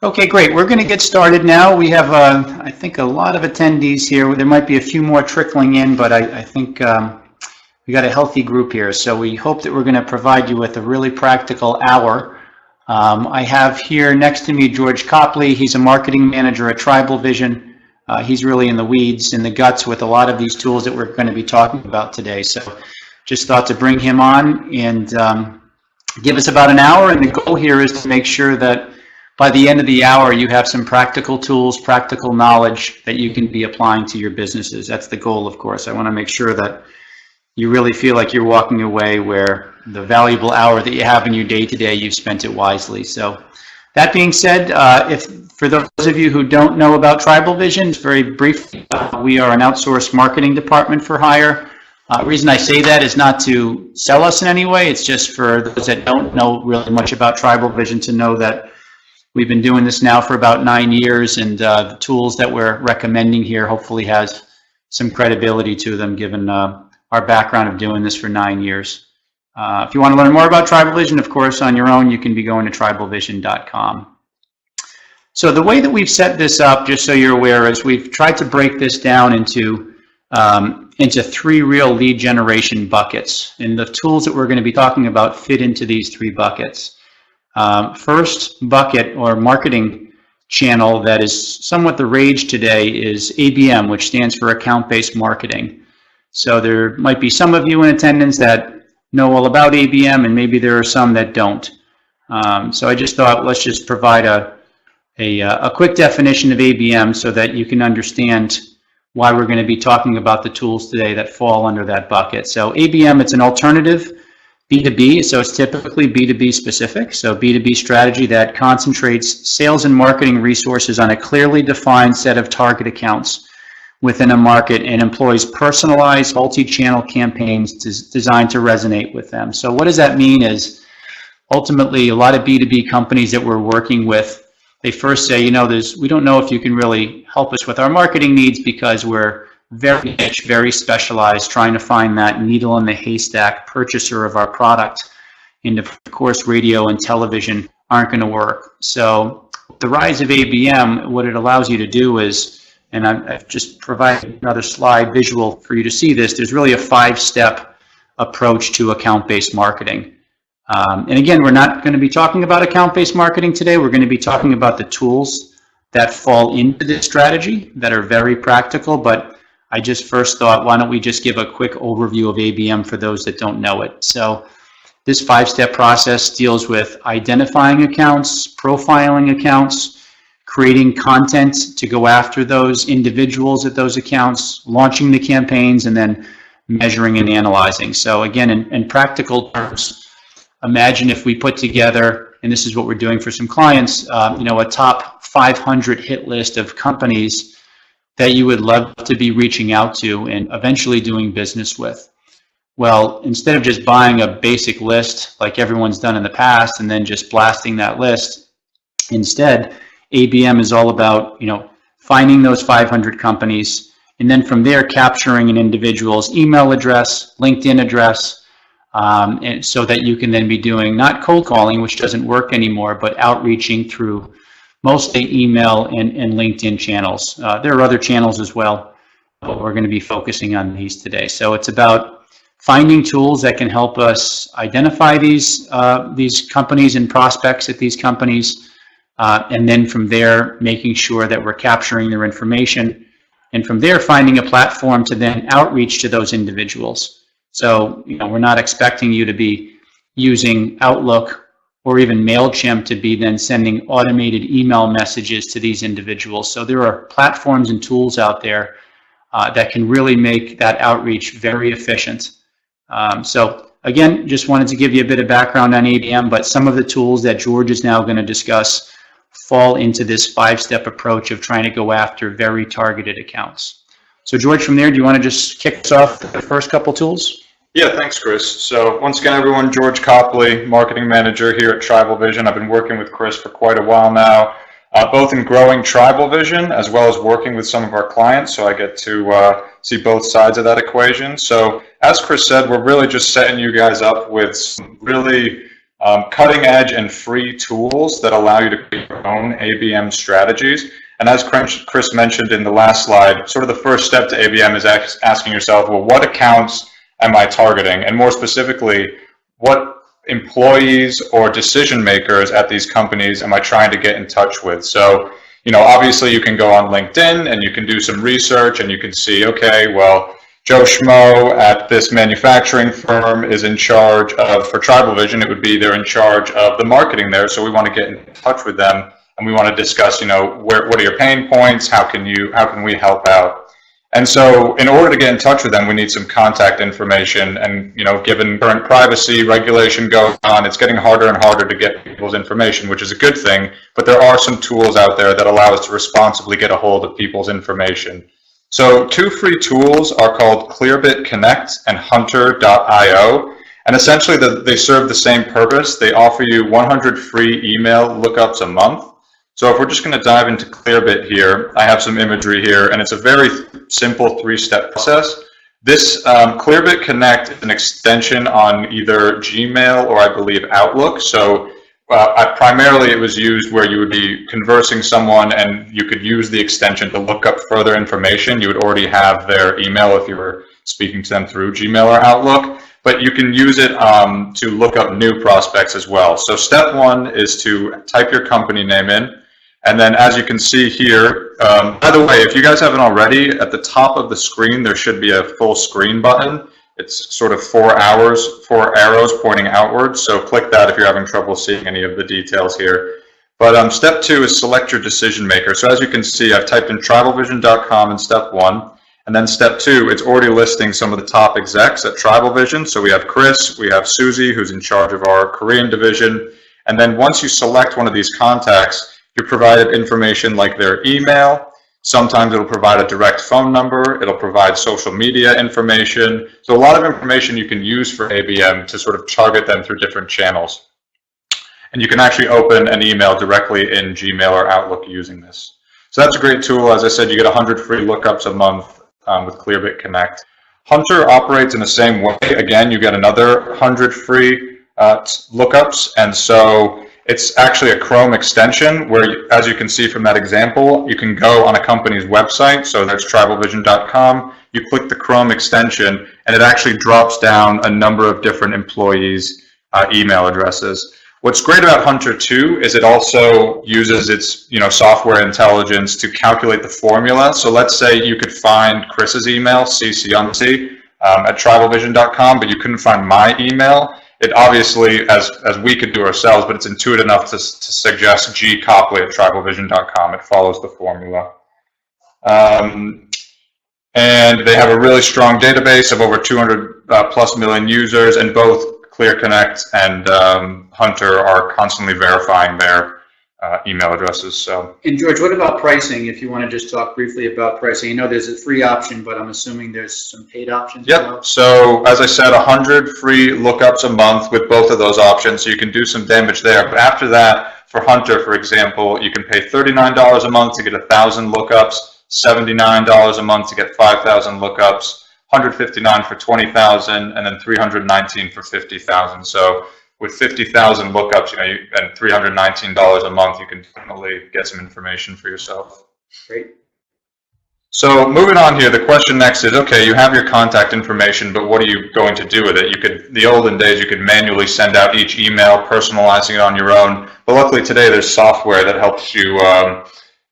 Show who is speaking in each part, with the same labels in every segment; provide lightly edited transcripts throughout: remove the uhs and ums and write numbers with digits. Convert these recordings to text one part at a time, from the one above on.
Speaker 1: Okay, great. We're going to get started now. We have, I think, a lot of attendees here. There might be a few more trickling in, but I think we got a healthy group here. So we hope that we're going to provide you with a really practical hour. I have here next to me George Copley. He's a marketing manager at TribalVision. He's really in the weeds, in the guts with a lot of these tools that we're going to be talking about today. So just thought to bring him on and give us about an hour. And the goal here is to make sure that by the end of the hour, you have some practical tools, practical knowledge that you can be applying to your businesses. That's the goal, of course. I want to make sure that you really feel like you're walking away where the valuable hour that you have in your day-to-day, you've spent it wisely. So that being said, if for those of you who don't know about TribalVision, very briefly, we are an outsourced marketing department for hire. The reason I say that is not to sell us in any way. It's just for those that don't know really much about TribalVision to know that we've been doing this now for about 9 years, and the tools that we're recommending here hopefully has some credibility to them given our background of doing this for 9 years. If you want to learn more about TribalVision, of course, on your own, you can be going to TribalVision.com. So the way that we've set this up, just so you're aware, is we've tried to break this down into 3 real lead generation buckets. And the tools that we're going to be talking about fit into these 3 buckets. First bucket or marketing channel that is somewhat the rage today is ABM, which stands for account-based marketing. So there might be some of you in attendance that know all about ABM, and maybe there are some that don't. So I just thought let's just provide a quick definition of ABM so that you can understand why we're going to be talking about the tools today that fall under that bucket. So ABM, it's an alternative B2B, so it's typically B2B specific. So B2B strategy that concentrates sales and marketing resources on a clearly defined set of target accounts within a market and employs personalized multi-channel campaigns designed to resonate with them. So what does that mean is ultimately a lot of B2B companies that we're working with, they first say, you know, we don't know if you can really help us with our marketing needs because we're very niche, very specialized, trying to find that needle in the haystack purchaser of our product. And of course, radio and television aren't going to work. So the rise of ABM, what it allows you to do is, and I've just provided another slide visual for you to see this, there's really a 5-step approach to account-based marketing. And again, we're not going to be talking about account-based marketing today. We're going to be talking about the tools that fall into this strategy that are very practical, but I just first thought, why don't we just give a quick overview of ABM for those that don't know it. So this 5-step process deals with identifying accounts, profiling accounts, creating content to go after those individuals at those accounts, launching the campaigns, and then measuring and analyzing. So again, in practical terms, imagine if we put together, and this is what we're doing for some clients, you know, a top 500 hit list of companies that you would love to be reaching out to and eventually doing business with. Well, instead of just buying a basic list like everyone's done in the past and then just blasting that list, instead, ABM is all about, you know, finding those 500 companies and then from there capturing an individual's email address, LinkedIn address, and so that you can then be doing not cold calling, which doesn't work anymore, but outreaching through mostly email and LinkedIn channels. There are other channels as well, but we're going to be focusing on these today. So it's about finding tools that can help us identify these companies and prospects at these companies, and then from there making sure that we're capturing their information, and from there finding a platform to then outreach to those individuals. So, you know, we're not expecting you to be using Outlook or even MailChimp to be then sending automated email messages to these individuals. So there are platforms and tools out there that can really make that outreach very efficient. So again, just wanted to give you a bit of background on ABM, but some of the tools that George is now going to discuss fall into this 5-step approach of trying to go after very targeted accounts. So George, from there, do you want to just kick us off with the first couple tools?
Speaker 2: Yeah, thanks, Chris. So once again, everyone, George Copley, marketing manager here at TribalVision. I've been working with Chris for quite a while now, both in growing TribalVision as well as working with some of our clients. So I get to see both sides of that equation. So as Chris said, we're really just setting you guys up with some really cutting edge and free tools that allow you to create your own ABM strategies. And as Chris mentioned in the last slide, sort of the first step to ABM is asking yourself, well, what accounts am I targeting? And more specifically, what employees or decision makers at these companies am I trying to get in touch with? So, you know, obviously you can go on LinkedIn and you can do some research and you can see, okay, well, Joe Schmo at this manufacturing firm is in charge of, for TribalVision, it would be they're in charge of the marketing there. So we want to get in touch with them and we want to discuss, you know, what are your pain points? How can we help out? And so in order to get in touch with them, we need some contact information. And, you know, given current privacy regulation going on, it's getting harder and harder to get people's information, which is a good thing. But there are some tools out there that allow us to responsibly get a hold of people's information. So 2 free tools are called Clearbit Connect and Hunter.io. And essentially they serve the same purpose. They offer you 100 free email lookups a month. So if we're just going to dive into Clearbit here, I have some imagery here, and it's a very simple 3-step process. This Clearbit Connect is an extension on either Gmail or I believe Outlook. So primarily it was used where you would be conversing someone and you could use the extension to look up further information. You would already have their email if you were speaking to them through Gmail or Outlook. But you can use it to look up new prospects as well. So step 1 is to type your company name in. And then as you can see here, by the way, if you guys haven't already, at the top of the screen, there should be a full screen button. It's sort of 4 arrows pointing outwards. So click that if you're having trouble seeing any of the details here. But step 2 is select your decision maker. So as you can see, I've typed in TribalVision.com in step 1. And then step 2, it's already listing some of the top execs at TribalVision. So we have Chris, we have Susie, who's in charge of our Korean division. And then once you select one of these contacts, you're provided information like their email. Sometimes it'll provide a direct phone number. It'll provide social media information. So a lot of information you can use for ABM to sort of target them through different channels. And you can actually open an email directly in Gmail or Outlook using this. So that's a great tool. As I said, you get 100 free lookups a month with Clearbit Connect. Hunter operates in the same way. Again, you get another 100 free lookups. And so it's actually a Chrome extension where, as you can see from that example, you can go on a company's website. So that's TribalVision.com. You click the Chrome extension, and it actually drops down a number of different employees' email addresses. What's great about Hunter too is it also uses its software intelligence to calculate the formula. So let's say you could find Chris's email, Ciunci, at TribalVision.com, but you couldn't find my email. It obviously, as we could do ourselves, but it's intuitive enough to suggest G. Copley at TribalVision.com. It follows the formula. And they have a really strong database of over 200 plus million users, and both ClearConnect and Hunter are constantly verifying their email addresses. So.
Speaker 1: And George, what about pricing? If you want to just talk briefly about pricing, I know there's a free option, but I'm assuming there's some paid options.
Speaker 2: Yep.
Speaker 1: As well.
Speaker 2: So as I said, 100 free lookups a month with both of those options, so you can do some damage there. But after that, for Hunter, for example, you can pay $39 a month to get 1,000 lookups, $79 a month to get 5,000 lookups, $159 for 20,000, and then $319 for 50,000. So with 50,000 lookups, and $319 a month, you can definitely get some information for yourself.
Speaker 1: Great.
Speaker 2: So moving on here, the question next is, okay, you have your contact information, but what are you going to do with it? The olden days, you could manually send out each email, personalizing it on your own. But luckily today, there's software that helps you,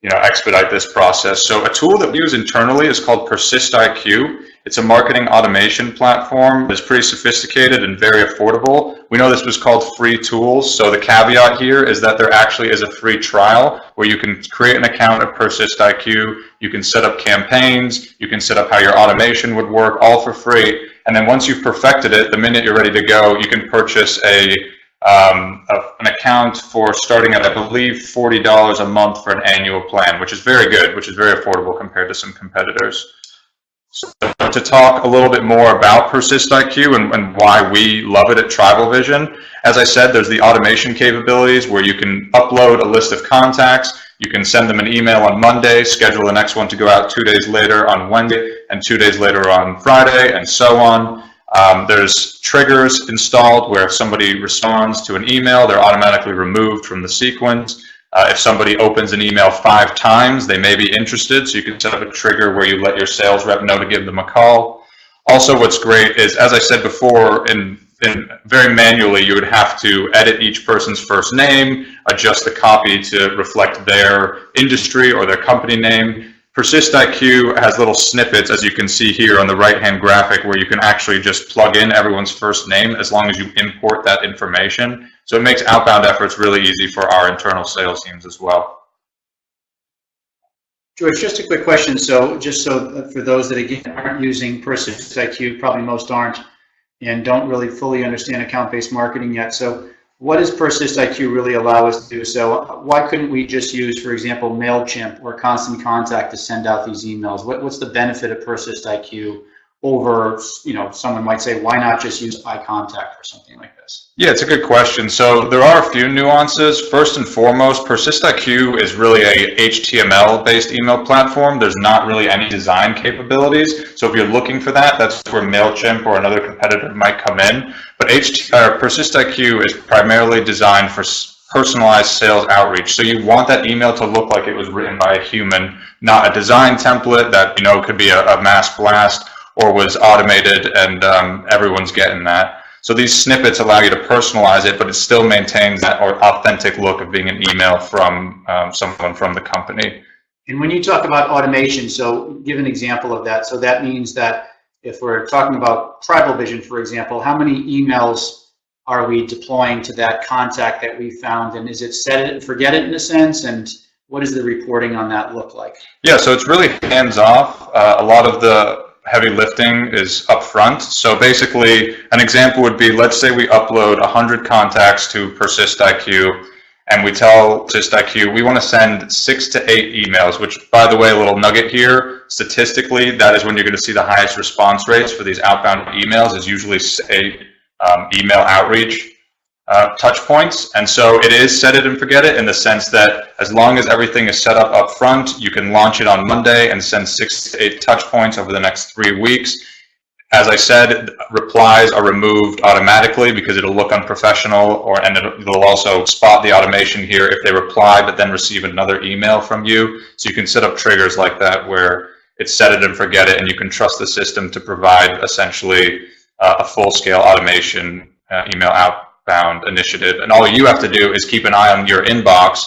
Speaker 2: expedite this process. So a tool that we use internally is called PersistIQ. It's a marketing automation platform that's pretty sophisticated and very affordable. We know this was called free tools, so the caveat here is that there actually is a free trial where you can create an account at PersistIQ, you can set up campaigns, you can set up how your automation would work, all for free. And then once you've perfected it, the minute you're ready to go, you can purchase an account for starting at, I believe, $40 a month for an annual plan, which is very good, which is very affordable compared to some competitors. So to talk a little bit more about PersistIQ and why we love it at TribalVision, as I said, there's the automation capabilities where you can upload a list of contacts, you can send them an email on Monday, schedule the next one to go out 2 days later on Wednesday, and 2 days later on Friday, and so on. There's triggers installed where if somebody responds to an email, they're automatically removed from the sequence. If somebody opens an email 5 times, they may be interested, so you can set up a trigger where you let your sales rep know to give them a call. Also, what's great is, as I said before, very manually, you would have to edit each person's first name, adjust the copy to reflect their industry or their company name. PersistIQ has little snippets, as you can see here on the right-hand graphic, where you can actually just plug in everyone's first name as long as you import that information. So it makes outbound efforts really easy for our internal sales teams as well.
Speaker 1: George, just a quick question. So just so for those that, again, aren't using PersistIQ, probably most aren't, and don't really fully understand account-based marketing yet. So what does PersistIQ really allow us to do? So why couldn't we just use, for example, MailChimp or Constant Contact to send out these emails? What's the benefit of PersistIQ over, someone might say, why not just use iContact or something like this?
Speaker 2: Yeah, it's a good question. So there are a few nuances. First and foremost, PersistIQ is really a HTML-based email platform. There's not really any design capabilities. So if you're looking for that, that's where MailChimp or another competitor might come in. But PersistIQ is primarily designed for personalized sales outreach. So you want that email to look like it was written by a human, not a design template that could be a mass blast or was automated and everyone's getting that. So these snippets allow you to personalize it, but it still maintains that authentic look of being an email from someone from the company.
Speaker 1: And when you talk about automation, so give an example of that. So that means that if we're talking about TribalVision, for example, how many emails are we deploying to that contact that we found? And is it set it and forget it in a sense? And what does the reporting on that look like?
Speaker 2: Yeah, so it's really hands-off. A lot of the heavy lifting is up front. So basically, an example would be, let's say we upload 100 contacts to PersistIQ, and we tell PersistIQ we want to send 6 to 8 emails, which, by the way, a little nugget here, statistically, that is when you're going to see the highest response rates for these outbound emails, is usually 8 email outreach touch points. And so it is set it and forget it in the sense that as long as everything is set up front, you can launch it on Monday and send 6 to 8 touch points over the next 3 weeks. As I said, replies are removed automatically because it'll look unprofessional, and it'll also spot the automation here if they reply but then receive another email from you. So you can set up triggers like that where it's set it and forget it, and you can trust the system to provide essentially a full-scale automation email outbound initiative. And all you have to do is keep an eye on your inbox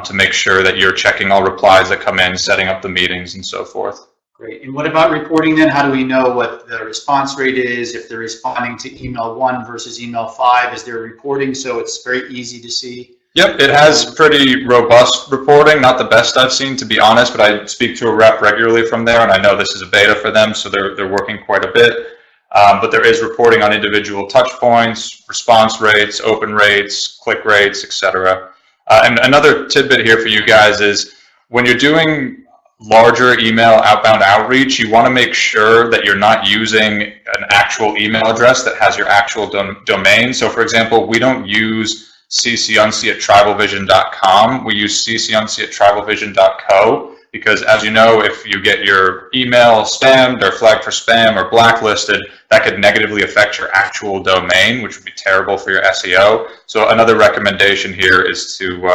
Speaker 2: to make sure that you're checking all replies that come in, setting up the meetings, and so forth.
Speaker 1: Great. And what about reporting then? How do we know what the response rate is? If they're responding to email 1 versus email 5, is there reporting so it's very easy to see?
Speaker 2: Yep, it has pretty robust reporting, not the best I've seen, to be honest, but I speak to a rep regularly from there, and I know this is a beta for them, so they're working quite a bit. But there is reporting on individual touch points, response rates, open rates, click rates, etc. And another tidbit here for you guys is when you're doing larger email outbound outreach, you want to make sure that you're not using an actual email address that has your actual domain. So for example, we don't use Ciunci@tribalvision.com. We use Ciunci@tribalvision.co because, as you know, if you get your email spammed or flagged for spam or blacklisted, that could negatively affect your actual domain, which would be terrible for your SEO. So another recommendation here is to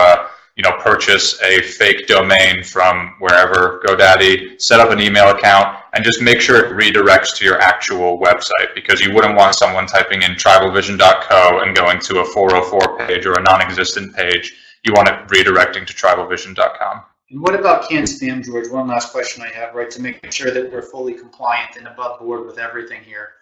Speaker 2: purchase a fake domain from wherever, GoDaddy, set up an email account, and just make sure it redirects to your actual website, because you wouldn't want someone typing in tribalvision.co and going to a 404 page or a non-existent page. You want it redirecting to tribalvision.com.
Speaker 1: And what about canned spam, George? One last question I have, right, to make sure that we're fully compliant and above board with everything here.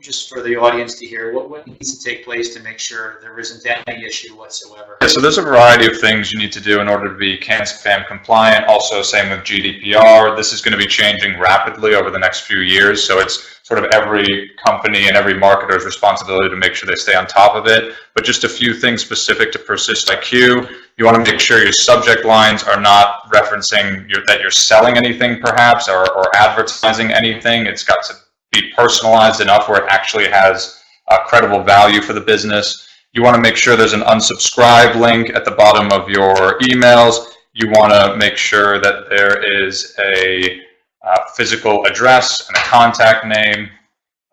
Speaker 1: Just for the audience to hear, what needs to take place to make sure there isn't any issue whatsoever?
Speaker 2: Yeah, so there's a variety of things you need to do in order to be canned spam compliant. Also, same with GDPR. This is going to be changing rapidly over the next few years, so it's sort of every company and every marketer's responsibility to make sure they stay on top of it. But just a few things specific to PersistIQ. You want to make sure your subject lines are not referencing that you're selling anything, perhaps, or advertising anything. It's got to be personalized enough where it actually has credible value for the business. You want to make sure there's an unsubscribe link at the bottom of your emails. You want to make sure that there is a physical address and a contact name.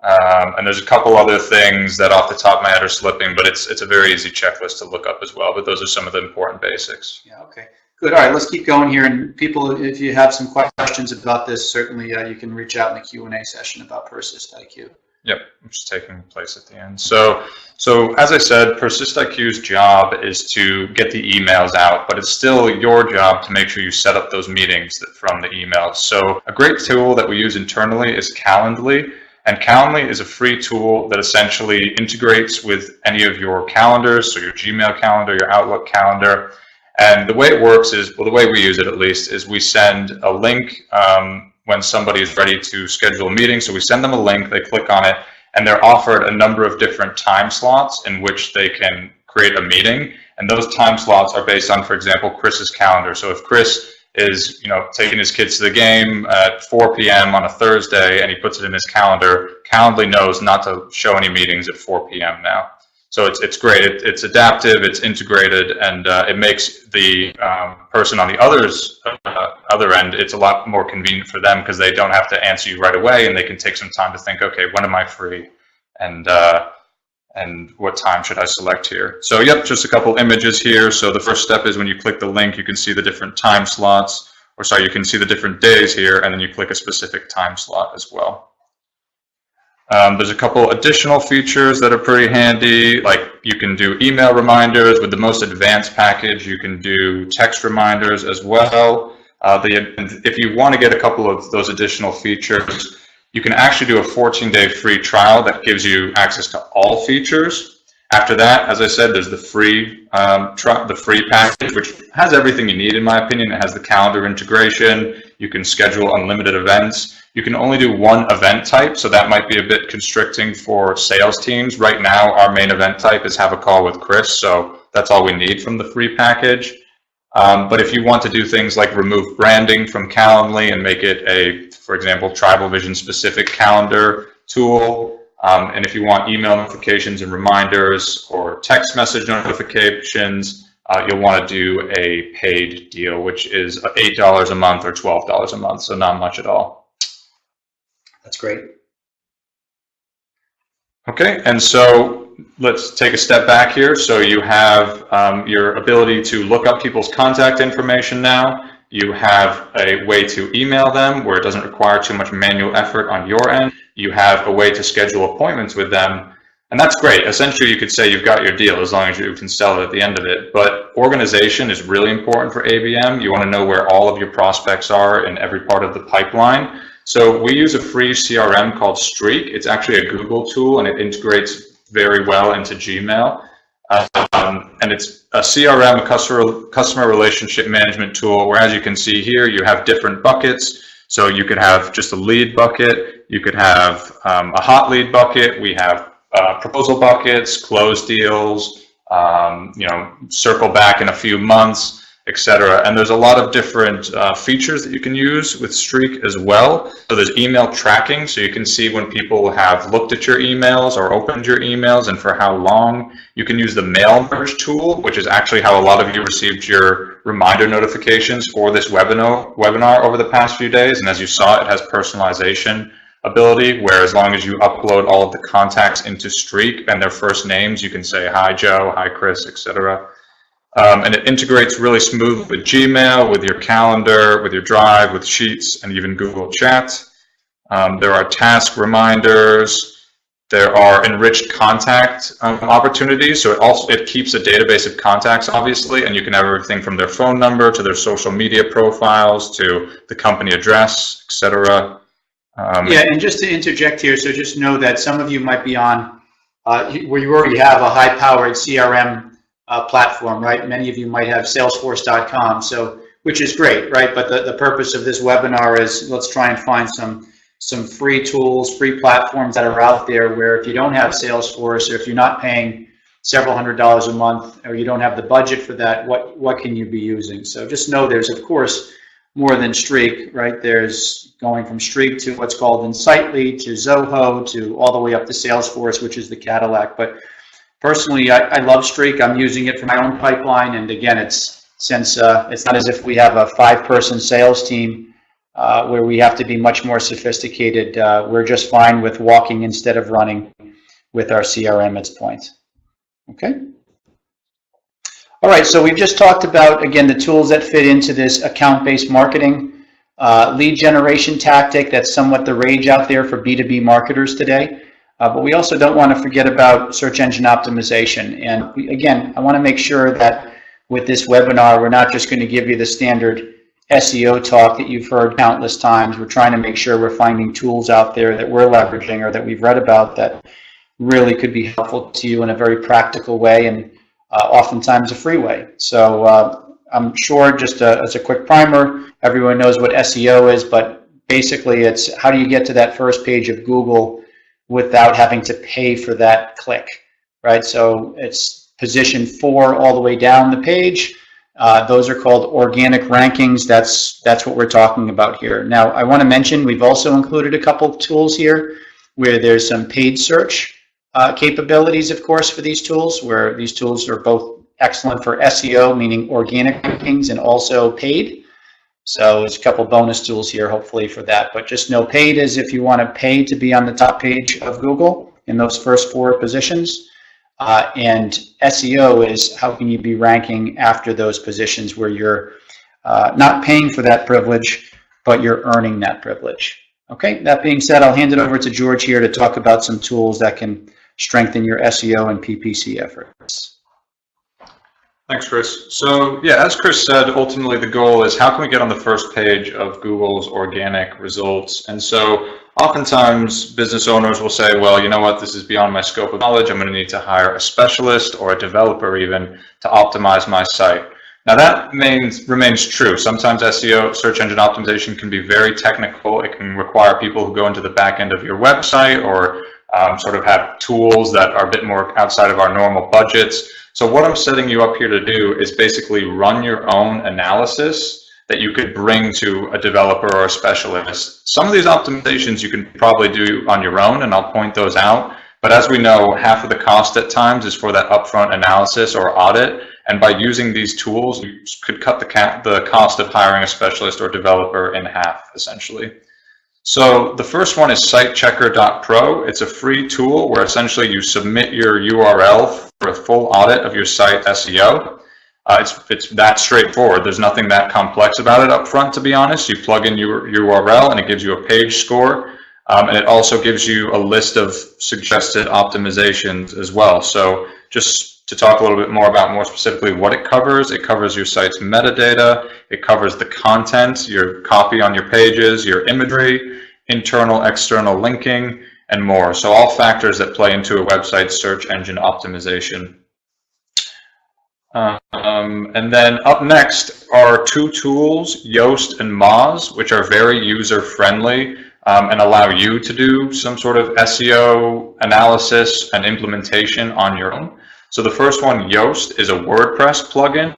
Speaker 2: And there's a couple other things that off the top of my head are slipping, but it's a very easy checklist to look up as well. But those are some of the important basics.
Speaker 1: Yeah, okay. Good. All right, let's keep going here. And people, if you have some questions about this, certainly you can reach out in the Q&A session about PersistIQ.
Speaker 2: Yep, which is taking place at the end. So as I said, PersistIQ's job is to get the emails out, but it's still your job to make sure you set up those meetings from the emails. So a great tool that we use internally is Calendly. And Calendly is a free tool that essentially integrates with any of your calendars, so your Gmail calendar, your Outlook calendar. And the way it works is, well, the way we use it at least, is we send a link when somebody is ready to schedule a meeting. So we send them a link, they click on it, and they're offered a number of different time slots in which they can create a meeting. And those time slots are based on, for example, Chris's calendar. So if Chris is, taking his kids to the game at 4 p.m. on a Thursday and he puts it in his calendar, Calendly knows not to show any meetings at 4 p.m. now. So it's great. It's adaptive, it's integrated, and it makes the person on the other end, it's a lot more convenient for them because they don't have to answer you right away, and they can take some time to think, okay, when am I free? And what time should I select here? So yep, just a couple images here. So the first step is when you click the link, you can see the different time slots, or sorry, you can see the different days here, and then you click a specific time slot as well. There's a couple additional features that are pretty handy, like you can do email reminders. With the most advanced package, you can do text reminders as well. If you want to get a couple of those additional features, you can actually do a 14-day free trial that gives you access to all features. After that, as I said, there's the free package, which has everything you need, in my opinion. It has the calendar integration. You can schedule unlimited events. You can only do one event type, so that might be a bit constricting for sales teams. Right now, our main event type is have a call with Chris, so that's all we need from the free package. But if you want to do things like remove branding from Calendly and make it a, for example, TribalVision specific calendar tool, and if you want email notifications and reminders or text message notifications, you'll want to do a paid deal, which is $8 a month or $12 a month, so not much at all.
Speaker 1: That's great.
Speaker 2: Okay, and so let's take a step back here. So you have your ability to look up people's contact information now. You have a way to email them where it doesn't require too much manual effort on your end. You have a way to schedule appointments with them. And that's great. Essentially, you could say you've got your deal as long as you can sell it at the end of it. But organization is really important for ABM. You want to know where all of your prospects are in every part of the pipeline. So we use a free CRM called Streak. It's actually a Google tool, and it integrates very well into Gmail. And it's a CRM, a customer relationship management tool, where, as you can see here, you have different buckets. So you could have just a lead bucket. You could have a hot lead bucket. We have proposal buckets, close deals, circle back in a few months, etc. And there's a lot of different features that you can use with Streak as well. So there's email tracking, so you can see when people have looked at your emails or opened your emails and for how long. You can use the mail merge tool, which is actually how a lot of you received your reminder notifications for this webinar over the past few days. And as you saw, it has personalization ability, where as long as you upload all of the contacts into Streak and their first names, you can say, hi Joe, hi Chris, etc. And it integrates really smooth with Gmail, with your calendar, with your Drive, with Sheets, and even Google Chat. There are task reminders. There are enriched contact opportunities. So it keeps a database of contacts, obviously, and you can have everything from their phone number to their social media profiles to the company address, etc.
Speaker 1: Yeah, and just to interject here, so just know that some of you might be on where you already have a high-powered CRM platform, right? Many of you might have Salesforce.com, so which is great, right? But the purpose of this webinar is let's try and find some free tools, free platforms that are out there where if you don't have Salesforce, or if you're not paying several $100s a month, or you don't have the budget for that, what can you be using? So just know there's, of course, more than Streak, right? There's going from Streak to what's called Insightly, to Zoho, to all the way up to Salesforce, which is the Cadillac. But personally, I love Streak. I'm using it for my own pipeline. And again, since it's not as if we have a 5-person sales team where we have to be much more sophisticated. We're just fine with walking instead of running with our CRM at this point. Okay. All right, so we've just talked about, again, the tools that fit into this account-based marketing lead generation tactic. That's somewhat the rage out there for B2B marketers today. But we also don't want to forget about search engine optimization. And again, I want to make sure that with this webinar, we're not just going to give you the standard SEO talk that you've heard countless times. We're trying to make sure we're finding tools out there that we're leveraging or that we've read about that really could be helpful to you in a very practical way and oftentimes a free way. So I'm sure, just as a quick primer, everyone knows what SEO is, but basically it's how do you get to that first page of Google without having to pay for that click, right? So it's position 4 all the way down the page. Those are called organic rankings. That's what we're talking about here. Now, I want to mention we've also included a couple of tools here where there's some paid search capabilities, of course, for these tools, where these tools are both excellent for SEO, meaning organic rankings, and also paid. So there's a couple bonus tools here, hopefully, for that. But just know paid is if you want to pay to be on the top page of Google in those first 4 positions. And SEO is how can you be ranking after those positions where you're not paying for that privilege, but you're earning that privilege. Okay, that being said, I'll hand it over to George here to talk about some tools that can strengthen your SEO and PPC efforts.
Speaker 2: Thanks, Chris. So yeah, as Chris said, ultimately the goal is how can we get on the first page of Google's organic results? And so oftentimes business owners will say, well, you know what, this is beyond my scope of knowledge. I'm going to need to hire a specialist or a developer even to optimize my site. Now that remains true. Sometimes SEO, search engine optimization, can be very technical. It can require people who go into the back end of your website or sort of have tools that are a bit more outside of our normal budgets. So what I'm setting you up here to do is basically run your own analysis that you could bring to a developer or a specialist. Some of these optimizations you can probably do on your own, and I'll point those out. But as we know, half of the cost at times is for that upfront analysis or audit. And by using these tools, you could cut the cost of hiring a specialist or developer in half, essentially. So the first one is sitechecker.pro. It's a free tool where essentially you submit your URL for a full audit of your site SEO. It's that straightforward. There's nothing that complex about it up front, to be honest. You plug in your URL and it gives you a page score. And it also gives you a list of suggested optimizations as well. So just to talk a little bit more specifically what it covers your site's metadata, it covers the content, your copy on your pages, your imagery, internal, external linking, and more. So all factors that play into a website's search engine optimization. And then up next are 2 tools, Yoast and Moz, which are very user-friendly and allow you to do some sort of SEO analysis and implementation on your own. So the first one, Yoast, is a WordPress plugin,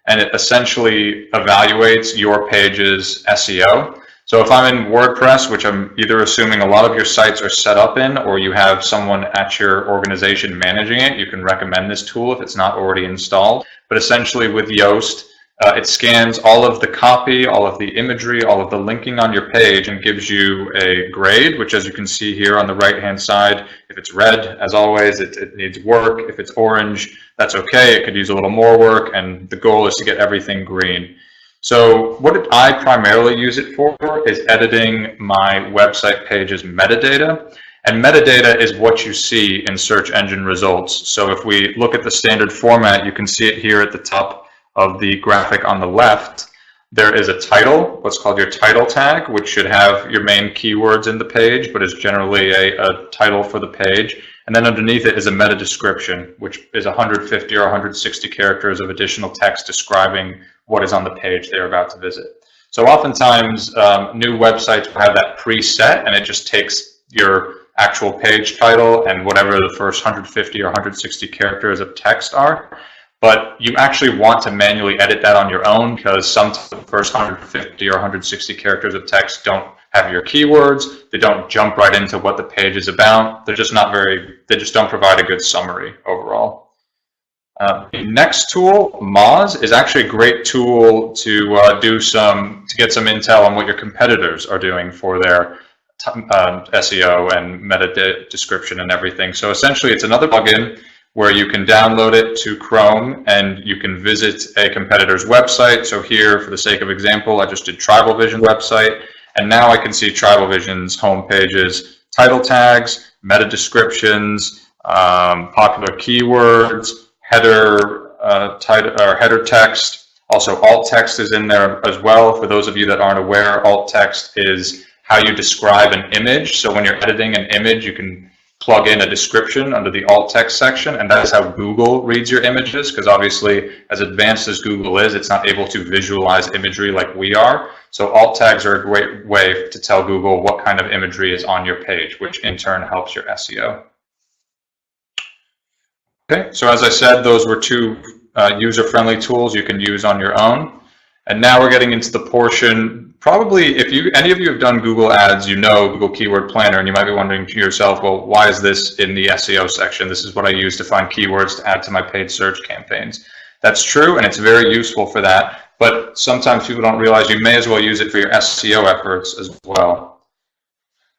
Speaker 2: and it essentially evaluates your page's SEO. So if I'm in WordPress, which I'm either assuming a lot of your sites are set up in, or you have someone at your organization managing it, you can recommend this tool if it's not already installed. But essentially with Yoast, it scans all of the copy, all of the imagery, all of the linking on your page and gives you a grade, which as you can see here on the right-hand side, if it's red, as always, it needs work. If it's orange, that's okay. It could use a little more work, and the goal is to get everything green. So what I primarily use it for is editing my website page's metadata. And metadata is what you see in search engine results. So if we look at the standard format, you can see it here at the top of the graphic on the left. There is a title, what's called your title tag, which should have your main keywords in the page, but is generally a title for the page. And then underneath it is a meta description, which is 150 or 160 characters of additional text describing what is on the page they're about to visit. So oftentimes new websites will have that preset, and it just takes your actual page title and whatever the first 150 or 160 characters of text are. But you actually want to manually edit that on your own, because sometimes the first 150 or 160 characters of text don't have your keywords. They don't jump right into what the page is about. They're just not very, they just don't provide a good summary overall. The next tool, Moz, is actually a great tool to get some intel on what your competitors are doing for their SEO and meta description and everything. So essentially, it's another plugin where you can download it to Chrome and you can visit a competitor's website. So here, for the sake of example, I just did TribalVision website, and now I can see TribalVision's home pages, title tags, meta descriptions, popular keywords, header text. Also, alt text is in there as well. For those of you that aren't aware, alt text is how you describe an image. So when you're editing an image, you can plug in a description under the alt text section, and that is how Google reads your images, because obviously, as advanced as Google is, it's not able to visualize imagery like we are. So alt tags are a great way to tell Google what kind of imagery is on your page, which in turn helps your SEO. Okay, so as I said, those were two user-friendly tools you can use on your own. And now we're getting into the portion, probably if any of you have done Google Ads, you know Google Keyword Planner, and you might be wondering to yourself, well, why is this in the SEO section? This is what I use to find keywords to add to my paid search campaigns. That's true, and it's very useful for that, but sometimes people don't realize you may as well use it for your SEO efforts as well.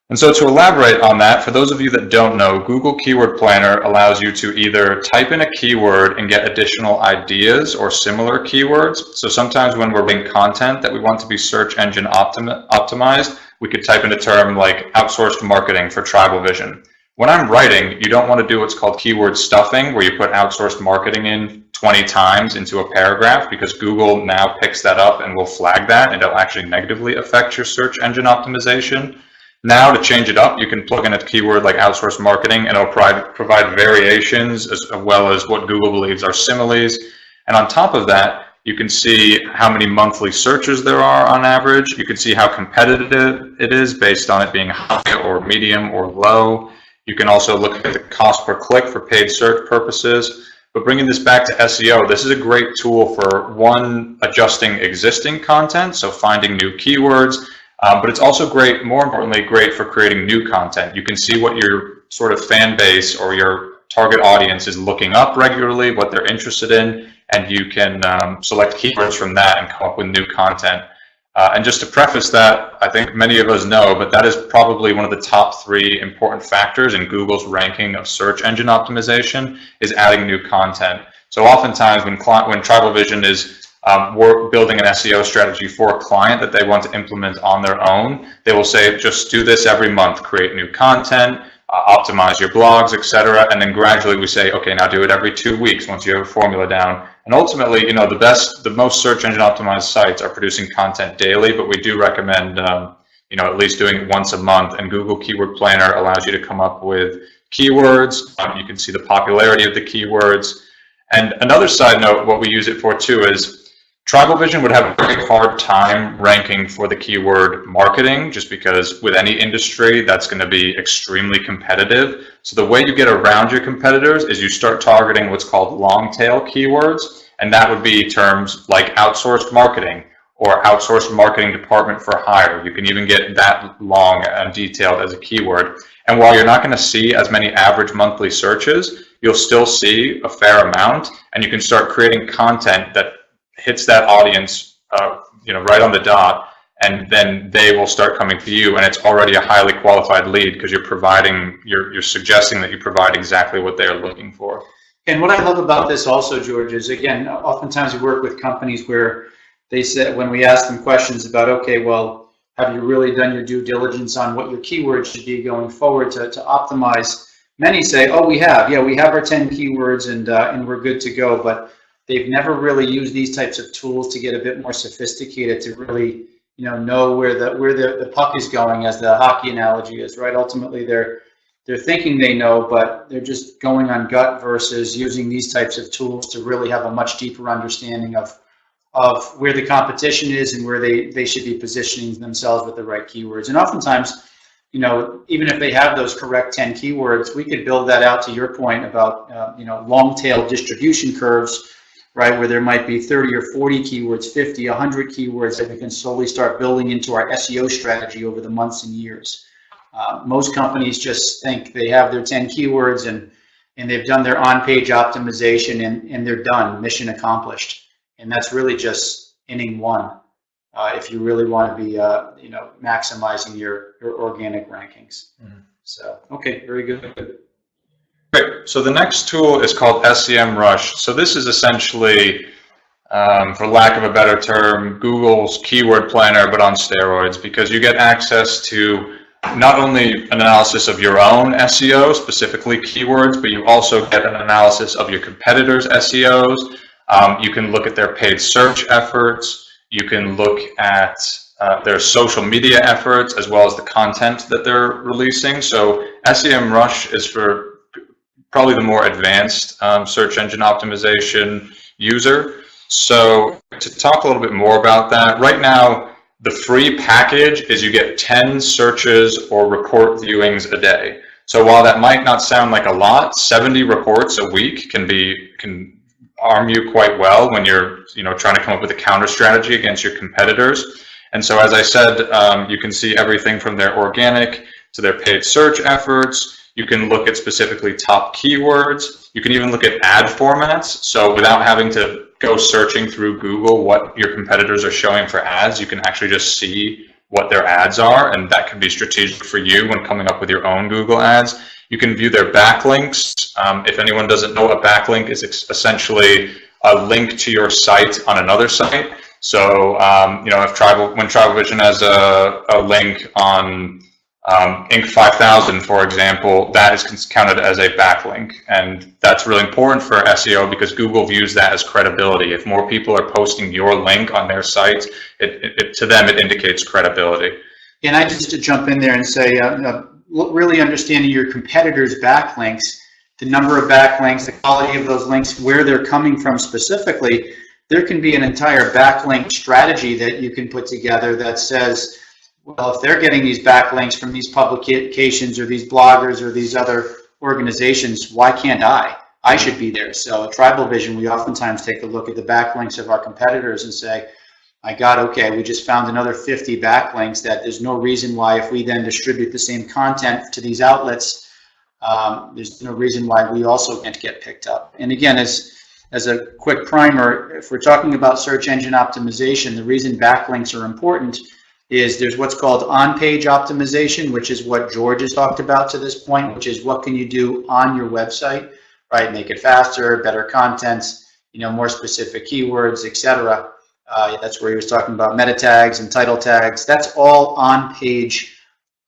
Speaker 2: And so to elaborate on that, for those of you that don't know, Google Keyword Planner allows you to either type in a keyword and get additional ideas or similar keywords. So sometimes when we're writing content that we want to be search engine optimized, we could type in a term like outsourced marketing for TribalVision. When I'm writing, you don't want to do what's called keyword stuffing, where you put outsourced marketing in 20 times into a paragraph, because Google now picks that up and will flag that, and it'll actually negatively affect your search engine optimization. Now, to change it up, you can plug in a keyword like outsourced marketing, and it'll provide variations as well as what Google believes are similes. And on top of that, you can see how many monthly searches there are on average. You can see how competitive it is based on it being high or medium or low. You can also look at the cost per click for paid search purposes. But bringing this back to SEO, this is a great tool for, one, adjusting existing content, so finding new keywords, but it's also great, more importantly, great for creating new content. You can see what your sort of fan base or your target audience is looking up regularly, what they're interested in, and you can select keywords from that and come up with new content. And just to preface that, I think many of us know, but that is probably one of the top 3 important factors in Google's ranking of search engine optimization, is adding new content. So oftentimes when TribalVision is we're building an SEO strategy for a client that they want to implement on their own, they will say, just do this every month, create new content, optimize your blogs, etc. And then gradually we say, okay, now do it every 2 weeks once you have a formula down. And ultimately, you know, the most search engine optimized sites are producing content daily, but we do recommend, you know, at least doing it once a month. And Google Keyword Planner allows you to come up with keywords. You can see the popularity of the keywords. And another side note, what we use it for too is, TribalVision would have a very hard time ranking for the keyword marketing, just because with any industry, that's going to be extremely competitive. So the way you get around your competitors is you start targeting what's called long tail keywords, and that would be terms like outsourced marketing or outsourced marketing department for hire. You can even get that long and detailed as a keyword. And while you're not going to see as many average monthly searches, you'll still see a fair amount, and you can start creating content that hits that audience, you know, right on the dot, and then they will start coming to you, and it's already a highly qualified lead because you're suggesting that you provide exactly what they're looking for.
Speaker 1: And what I love about this also, George, is again, oftentimes we work with companies where they said, when we ask them questions about, okay, well, have you really done your due diligence on what your keywords should be going forward to optimize? Many say, oh, we have. Yeah, we have our 10 keywords and we're good to go. But they've never really used these types of tools to get a bit more sophisticated to really, you know where the puck is going, as the hockey analogy is, right? Ultimately, they're thinking they know, but they're just going on gut versus using these types of tools to really have a much deeper understanding of where the competition is and where they should be positioning themselves with the right keywords. And oftentimes, you know, even if they have those correct 10 keywords, we could build that out to your point about, you know, long tail distribution curves, right, where there might be 30 or 40 keywords, 50, 100 keywords that we can slowly start building into our SEO strategy over the months and years. Most companies just think they have their 10 keywords and and they've done their on-page optimization, and they're done, mission accomplished. And that's really just inning one. If you really want to be, maximizing your organic rankings. Mm-hmm. So, okay, very good.
Speaker 2: Great. So the next tool is called SEMrush. So this is essentially, for lack of a better term, Google's keyword planner, but on steroids, because you get access to not only an analysis of your own SEO, specifically keywords, but you also get an analysis of your competitors' SEOs. You can look at their paid search efforts. You can look at their social media efforts, as well as the content that they're releasing. So SEMrush is for probably the more advanced search engine optimization user. So to talk a little bit more about that, right now, the free package is you get 10 searches or report viewings a day. So while that might not sound like a lot, 70 reports a week can arm you quite well when you're trying to come up with a counter strategy against your competitors. And so, as I said, you can see everything from their organic to their paid search efforts. You can look at specifically top keywords. You can even look at ad formats. So without having to go searching through Google what your competitors are showing for ads, you can actually just see what their ads are, and that can be strategic for you when coming up with your own Google ads. You can view their backlinks. If anyone doesn't know what a backlink is, essentially a link to your site on another site. So when TribalVision has a link on Inc. 5000, for example, that is counted as a backlink, and that's really important for SEO because Google views that as credibility. If more people are posting your link on their site, to them it indicates credibility.
Speaker 1: And I just to jump in there and say, really understanding your competitors' backlinks, the number of backlinks, the quality of those links, where they're coming from specifically, there can be an entire backlink strategy that you can put together that says, well, if they're getting these backlinks from these publications or these bloggers or these other organizations, why can't I? I should be there. So at TribalVision, we oftentimes take a look at the backlinks of our competitors and say, my God, okay, we just found another 50 backlinks that there's no reason why if we then distribute the same content to these outlets, there's no reason why we also can't get picked up. And again, as a quick primer, if we're talking about search engine optimization, the reason backlinks are important is there's what's called on-page optimization, which is what George has talked about to this point, which is what can you do on your website, right? Make it faster, better contents, more specific keywords, etc. That's where he was talking about meta tags and title tags. That's all on-page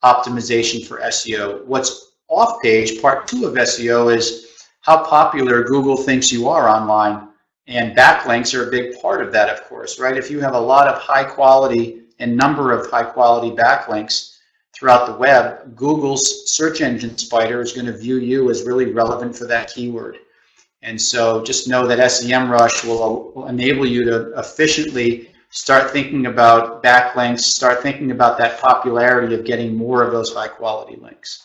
Speaker 1: optimization for SEO. What's off-page, part 2 of SEO, is how popular Google thinks you are online. And backlinks are a big part of that, of course, right? If you have a lot of high quality and number of high quality backlinks throughout the web, Google's search engine spider is going to view you as really relevant for that keyword. And so just know that SEMrush will enable you to efficiently start thinking about backlinks, start thinking about that popularity of getting more of those high quality links.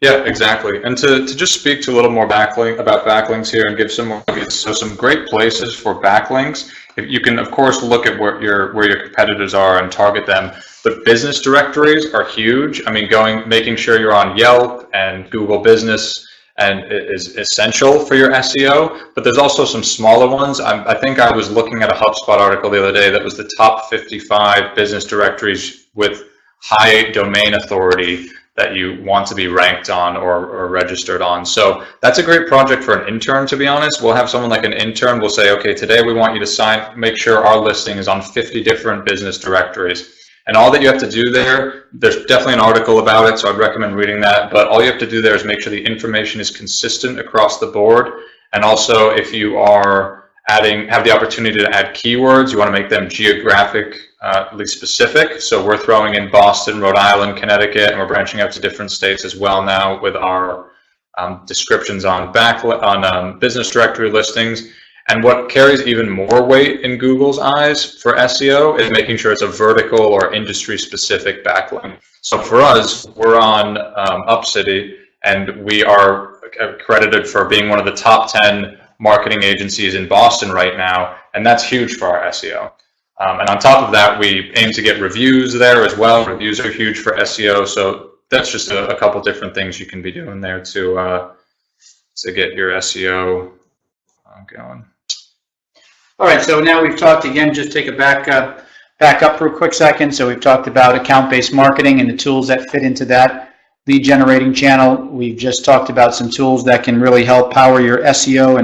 Speaker 2: Yeah, exactly. And to just speak to a little more about backlinks here and give some more, so some great places for backlinks. You can, of course, look at where your competitors are and target them. But business directories are huge. I mean, making sure you're on Yelp and Google Business and is essential for your SEO. But there's also some smaller ones. I think I was looking at a HubSpot article the other day that was the top 55 business directories with high domain authority that you want to be ranked on or registered on. So that's a great project for an intern, to be honest. We'll have someone like an intern, we'll say, okay, today we want you to make sure our listing is on 50 different business directories. And all that you have to do there's definitely an article about it, so I'd recommend reading that, but all you have to do there is make sure the information is consistent across the board. And also, if you are have the opportunity to add keywords, you want to make them geographically specific. So we're throwing in Boston, Rhode Island, Connecticut, and we're branching out to different states as well now with our descriptions on business directory listings. And what carries even more weight in Google's eyes for SEO is making sure it's a vertical or industry specific backlink. So for us, we're on UpCity, and we are credited for being one of the top 10 marketing agencies in Boston right now, and that's huge for our SEO. And on top of that, we aim to get reviews there as well. Reviews are huge for SEO, so that's just a couple different things you can be doing there to to get your SEO going.
Speaker 1: All right, so now we've talked again, just take a back up for a quick second. So we've talked about account-based marketing and the tools that fit into that lead generating channel. We've just talked about some tools that can really help power your SEO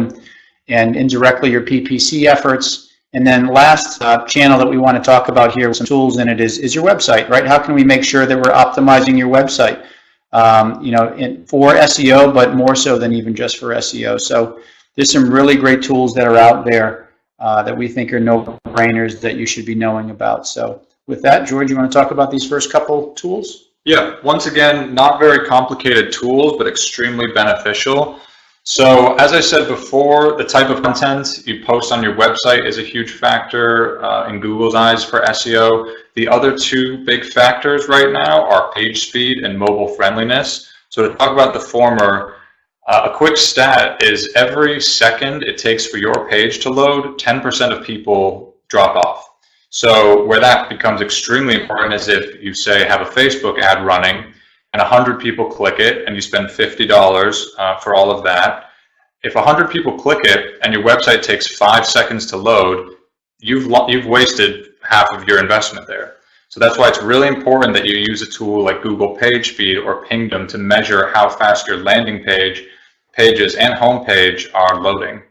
Speaker 1: and indirectly your PPC efforts. And then last channel that we want to talk about here with some tools in it is your website, right? How can we make sure that we're optimizing your website, for SEO, but more so than even just for SEO. So there's some really great tools that are out there that we think are no-brainers that you should be knowing about. So with that, George, you want to talk about these first couple tools?
Speaker 2: Yeah, once again, not very complicated tools, but extremely beneficial. So as I said before, the type of content you post on your website is a huge factor in Google's eyes for SEO. The other two big factors right now are page speed and mobile friendliness. So to talk about the former, a quick stat is every second it takes for your page to load, 10% of people drop off. So where that becomes extremely important is if you say have a Facebook ad running and 100 people click it and you spend $50 for all of that. If 100 people click it and your website takes 5 seconds to load, you've wasted half of your investment there. So that's why it's really important that you use a tool like Google PageSpeed or Pingdom to measure how fast your landing pages and homepage are loading.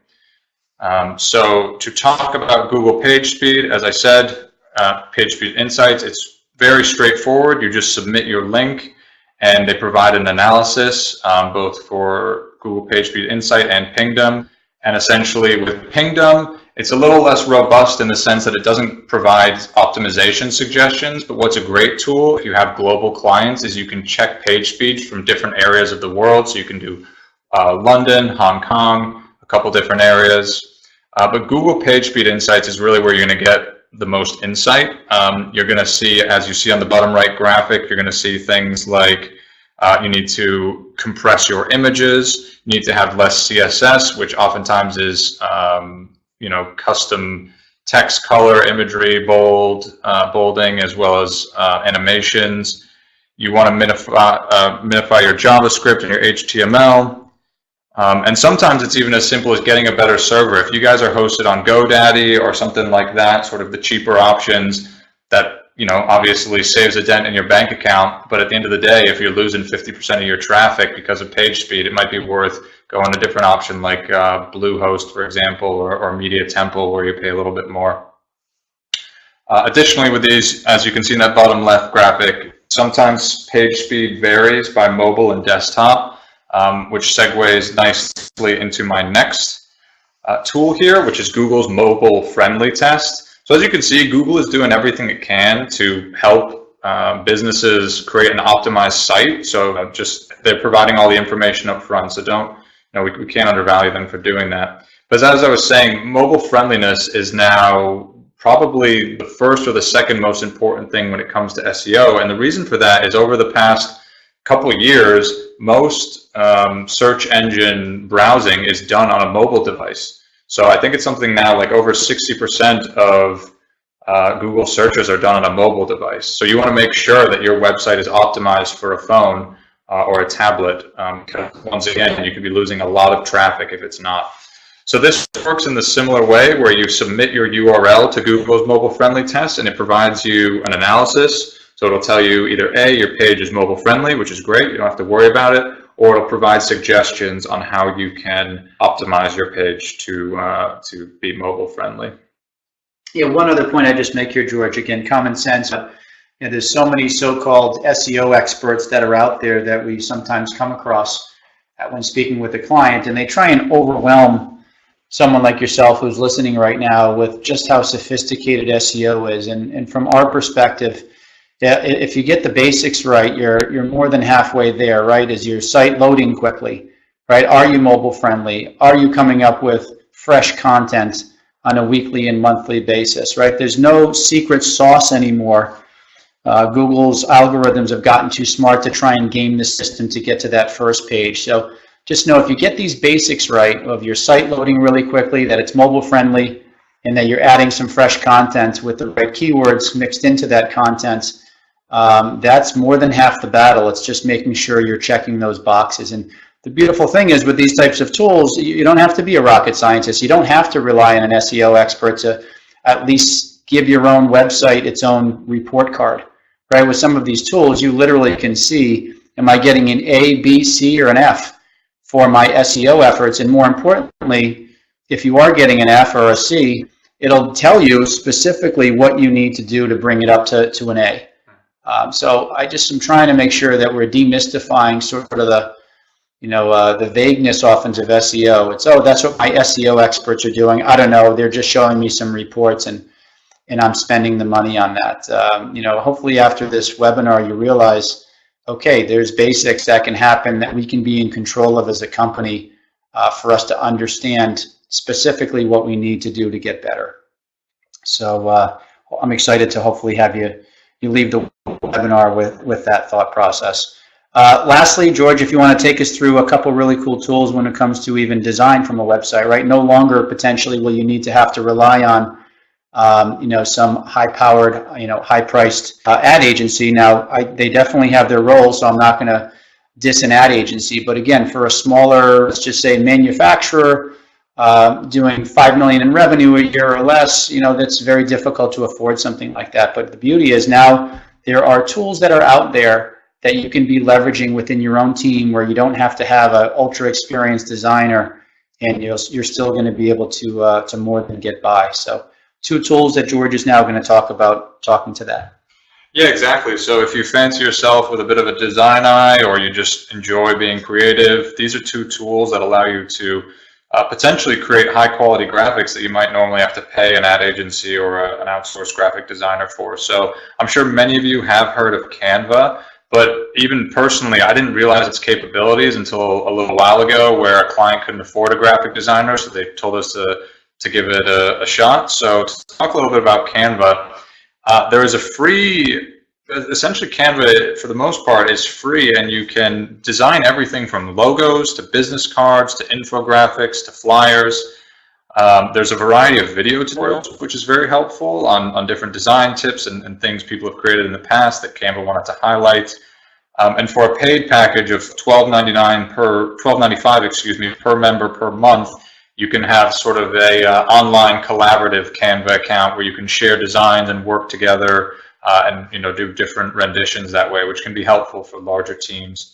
Speaker 2: So to talk about Google PageSpeed, as I said, PageSpeed Insights, it's very straightforward. You just submit your link and they provide an analysis both for Google PageSpeed Insight and Pingdom. And essentially with Pingdom, it's a little less robust in the sense that it doesn't provide optimization suggestions, but what's a great tool if you have global clients is you can check page speeds from different areas of the world. So you can do London, Hong Kong, a couple different areas. But Google PageSpeed Insights is really where you're going to get the most insight. You're going to see, as you see on the bottom right graphic, you're going to see things like you need to compress your images, you need to have less CSS, which oftentimes is custom text, color, imagery, bolding, as well as animations. You want to minify your JavaScript and your HTML. And sometimes it's even as simple as getting a better server. If you guys are hosted on GoDaddy or something like that, sort of the cheaper options that, obviously saves a dent in your bank account. But at the end of the day, if you're losing 50% of your traffic because of page speed, it might be worth going a different option like Bluehost, for example, or Media Temple, where you pay a little bit more. Additionally, with these, as you can see in that bottom left graphic, sometimes page speed varies by mobile and desktop, which segues nicely into my next tool here, which is Google's mobile friendly test. So as you can see, Google is doing everything it can to help businesses create an optimized site. So they're providing all the information up front. So we can't undervalue them for doing that. But as I was saying, mobile friendliness is now probably the first or the second most important thing when it comes to SEO. And the reason for that is over the past couple of years, most search engine browsing is done on a mobile device. So I think it's something now like over 60% of Google searches are done on a mobile device. So you want to make sure that your website is optimized for a phone or a tablet, because once again, you could be losing a lot of traffic if it's not. So this works in the similar way where you submit your URL to Google's mobile friendly test and it provides you an analysis. So it'll tell you either A, your page is mobile friendly, which is great, you don't have to worry about it, or it'll provide suggestions on how you can optimize your page to be mobile friendly.
Speaker 1: Yeah, one other point I just make here, George, again, common sense. There's so many so-called SEO experts that are out there that we sometimes come across when speaking with a client, and they try and overwhelm someone like yourself who's listening right now with just how sophisticated SEO is. And from our perspective, if you get the basics right, you're more than halfway there, right? Is your site loading quickly, right? Are you mobile friendly? Are you coming up with fresh content on a weekly and monthly basis, right? There's no secret sauce anymore. Google's algorithms have gotten too smart to try and game the system to get to that first page. So just know if you get these basics right of your site loading really quickly, that it's mobile friendly, and that you're adding some fresh content with the right keywords mixed into that content, that's more than half the battle. It's just making sure you're checking those boxes. And the beautiful thing is with these types of tools, you don't have to be a rocket scientist. You don't have to rely on an SEO expert to at least give your own website its own report card, right? With some of these tools, you literally can see, am I getting an A, B, C, or an F for my SEO efforts? And more importantly, if you are getting an F or a C, it'll tell you specifically what you need to do to bring it up to an A. So I just am trying to make sure that we're demystifying sort of the vagueness often of SEO. It's, oh, that's what my SEO experts are doing. I don't know. They're just showing me some reports and I'm spending the money on that. Hopefully after this webinar, you realize, okay, there's basics that can happen that we can be in control of as a company for us to understand specifically what we need to do to get better. So I'm excited to hopefully have you leave the webinar with that thought process. Lastly, George, if you want to take us through a couple really cool tools when it comes to even design from a website, right? No longer potentially will you need to have to rely on some high-powered, high-priced ad agency. Now, they definitely have their role, so I'm not going to diss an ad agency. But again, for a smaller, let's just say, manufacturer doing $5 million in revenue a year or less, that's very difficult to afford something like that. But the beauty is now there are tools that are out there that you can be leveraging within your own team, where you don't have to have an ultra experienced designer, and you're still going to be able to more than get by. So 2 tools that George is now going to talk about, talking to that.
Speaker 2: Yeah, exactly. So if you fancy yourself with a bit of a design eye, or you just enjoy being creative, these are 2 tools that allow you to potentially create high quality graphics that you might normally have to pay an ad agency or an outsourced graphic designer for. So I'm sure many of you have heard of Canva, but even personally, I didn't realize its capabilities until a little while ago, where a client couldn't afford a graphic designer, so they told us to give it a shot. So to talk a little bit about Canva, there is a free, essentially Canva for the most part is free, and you can design everything from logos to business cards to infographics to flyers. There's a variety of video tutorials, which is very helpful on different design tips and things people have created in the past that Canva wanted to highlight. And for a paid package of $12.95 per member per month, you can have sort of a online collaborative Canva account where you can share designs and work together and do different renditions that way, which can be helpful for larger teams.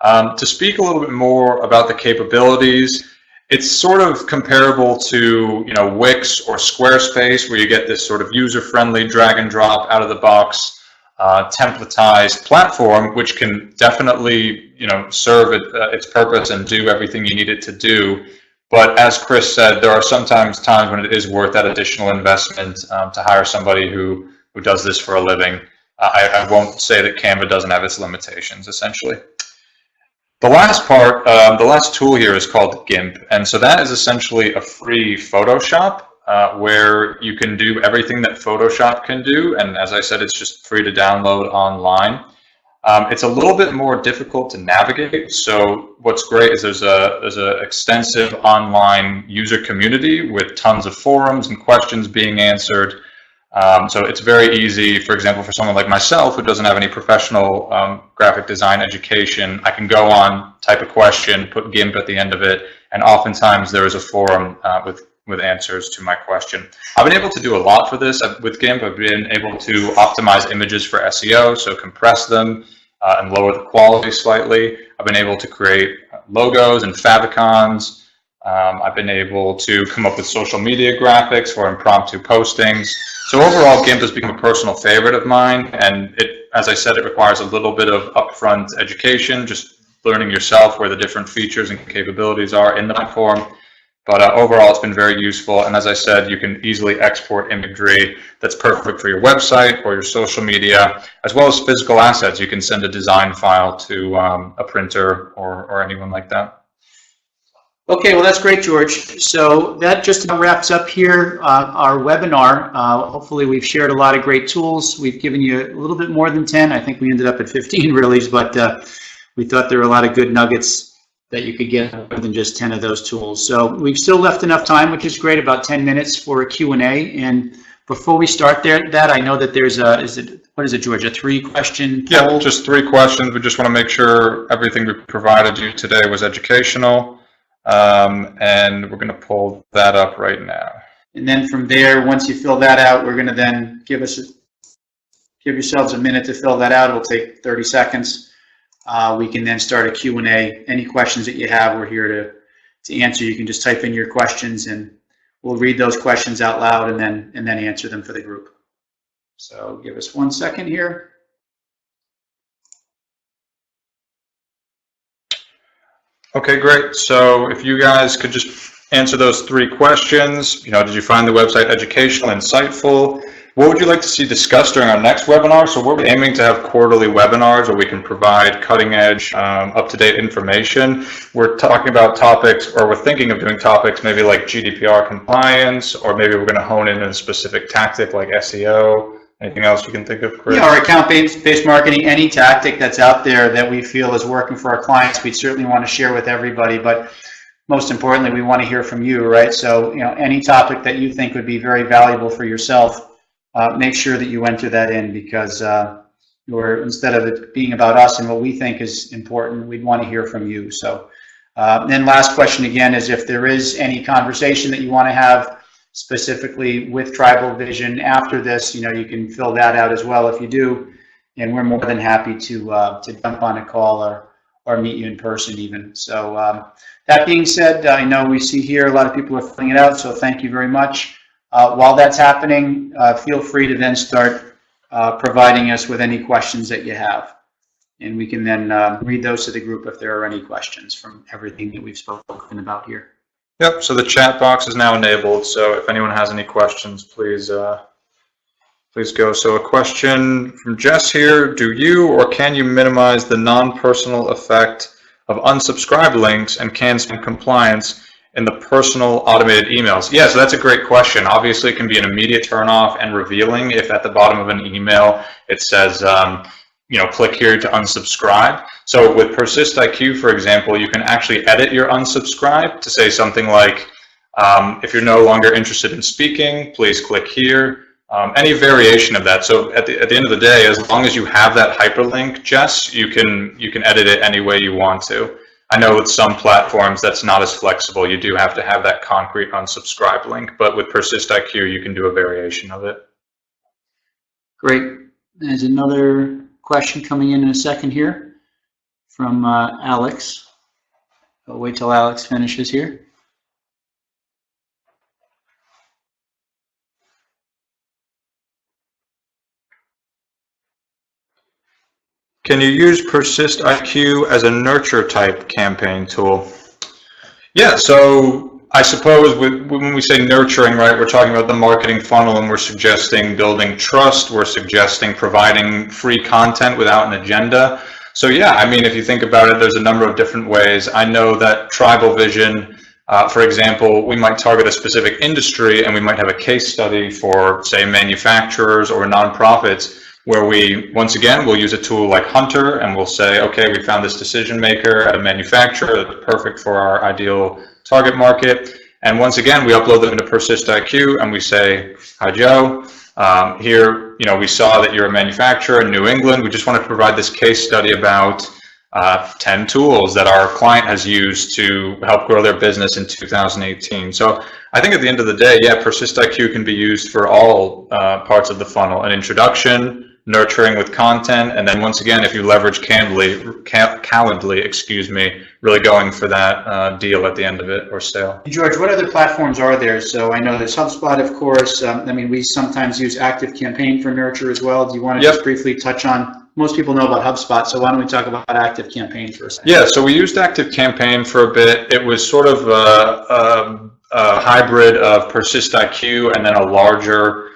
Speaker 2: To speak a little bit more about the capabilities, it's sort of comparable to Wix or Squarespace, where you get this sort of user-friendly drag and drop out of the box templatized platform, which can definitely serve its purpose and do everything you need it to do. But as Chris said, there are sometimes times when it is worth that additional investment to hire somebody who does this for a living. I won't say that Canva doesn't have its limitations, essentially. The last part, the last tool here is called GIMP, and so that is essentially a free Photoshop where you can do everything that Photoshop can do, and as I said, it's just free to download online. It's a little bit more difficult to navigate, so what's great is there's a extensive online user community with tons of forums and questions being answered. So it's very easy, for example, for someone like myself who doesn't have any professional graphic design education. I can go on, type a question, put GIMP at the end of it, and oftentimes there is a forum with answers to my question. I've been able to do a lot for this with GIMP. I've been able to optimize images for SEO, so compress them and lower the quality slightly. I've been able to create logos and favicons. I've been able to come up with social media graphics for impromptu postings. So overall, GIMP has become a personal favorite of mine, and as I said, it requires a little bit of upfront education, just learning yourself where the different features and capabilities are in the platform. But overall, it's been very useful, and as I said, you can easily export imagery that's perfect for your website or your social media, as well as physical assets. You can send a design file to a printer or anyone like that.
Speaker 1: Okay, well, that's great, George. So that just about wraps up here our webinar. Hopefully we've shared a lot of great tools. We've given you a little bit more than 10. I think we ended up at 15 really, but we thought there were a lot of good nuggets that you could get more than just 10 of those tools. So we've still left enough time, which is great, about 10 minutes for a Q&A. And before we start that, I know that there's what is it, George, a 3-question
Speaker 2: Yeah,
Speaker 1: poll?
Speaker 2: just 3 questions. We just want to make sure everything we provided you today was educational. And we're going to pull that up right now.
Speaker 1: And then from there, once you fill that out, we're going to then give yourselves a minute to fill that out. It'll take 30 seconds. We can then start a Q&A. Any questions that you have, we're here to answer. You can just type in your questions, and we'll read those questions out loud and then answer them for the group. So give us 1 second here.
Speaker 2: Okay, great. So if you guys could just answer those 3 questions. Did you find the website educational, insightful? What would you like to see discussed during our next webinar? So we're aiming to have quarterly webinars where we can provide cutting-edge, up-to-date information. We're talking about topics, or we're thinking of doing topics maybe like GDPR compliance, or maybe we're going to hone in on a specific tactic like SEO. Anything else you can think of, Chris?
Speaker 1: Yeah, or account-based marketing, any tactic that's out there that we feel is working for our clients, we'd certainly want to share with everybody. But most importantly, we want to hear from you, right? So, any topic that you think would be very valuable for yourself, make sure that you enter that in, because instead of it being about us and what we think is important, we'd want to hear from you. So, then last question again is if there is any conversation that you want to have specifically with TribalVision after this, you can fill that out as well if you do, and we're more than happy to jump on a call or meet you in person even. So that being said, I know we see here a lot of people are filling it out, so thank you very much. While that's happening, feel free to then start providing us with any questions that you have, and we can then read those to the group if there are any questions from everything that we've spoken about here.
Speaker 2: Yep, so the chat box is now enabled, so if anyone has any questions, please go. So a question from Jess here: do you or can you minimize the non-personal effect of unsubscribe links and can spam compliance in the personal automated emails? Yeah, so that's a great question. Obviously, it can be an immediate turnoff and revealing if at the bottom of an email it says, click here to unsubscribe. So with PersistIQ, for example, you can actually edit your unsubscribe to say something like, if you're no longer interested in speaking, please click here. Any variation of that. So at the end of the day, as long as you have that hyperlink, Jess, you can edit it any way you want to. I know with some platforms that's not as flexible. You do have to have that concrete unsubscribe link, but with PersistIQ, you can do a variation of it.
Speaker 1: Great. There's another question coming in a second here from Alex. I'll wait till Alex finishes here.
Speaker 2: Can you use PersistIQ as a nurture type campaign tool? Yeah, so I suppose when we say nurturing, right, we're talking about the marketing funnel, and we're suggesting building trust, we're suggesting providing free content without an agenda. So yeah, I mean, if you think about it, there's a number of different ways. I know that TribalVision, for example, we might target a specific industry and we might have a case study for, say, manufacturers or nonprofits, where we, once again, we'll use a tool like Hunter and we'll say, okay, we found this decision maker at a manufacturer that's perfect for our ideal target market. And once again, we upload them into PersistIQ and we say, hi, Joe. Here, we saw that you're a manufacturer in New England. We just want to provide this case study about 10 tools that our client has used to help grow their business in 2018. So I think at the end of the day, yeah, PersistIQ can be used for all parts of the funnel: an introduction, nurturing with content, and then once again, if you leverage Calendly, excuse me, really going for that deal at the end of it or sale.
Speaker 1: George, what other platforms are there? So I know there's HubSpot, of course. I mean, we sometimes use ActiveCampaign for nurture as well. Do you want to just briefly touch on? Most people know about HubSpot, so why don't we talk about ActiveCampaign for a second?
Speaker 2: Yeah, so we used ActiveCampaign for a bit. It was sort of a hybrid of PersistIQ and then a larger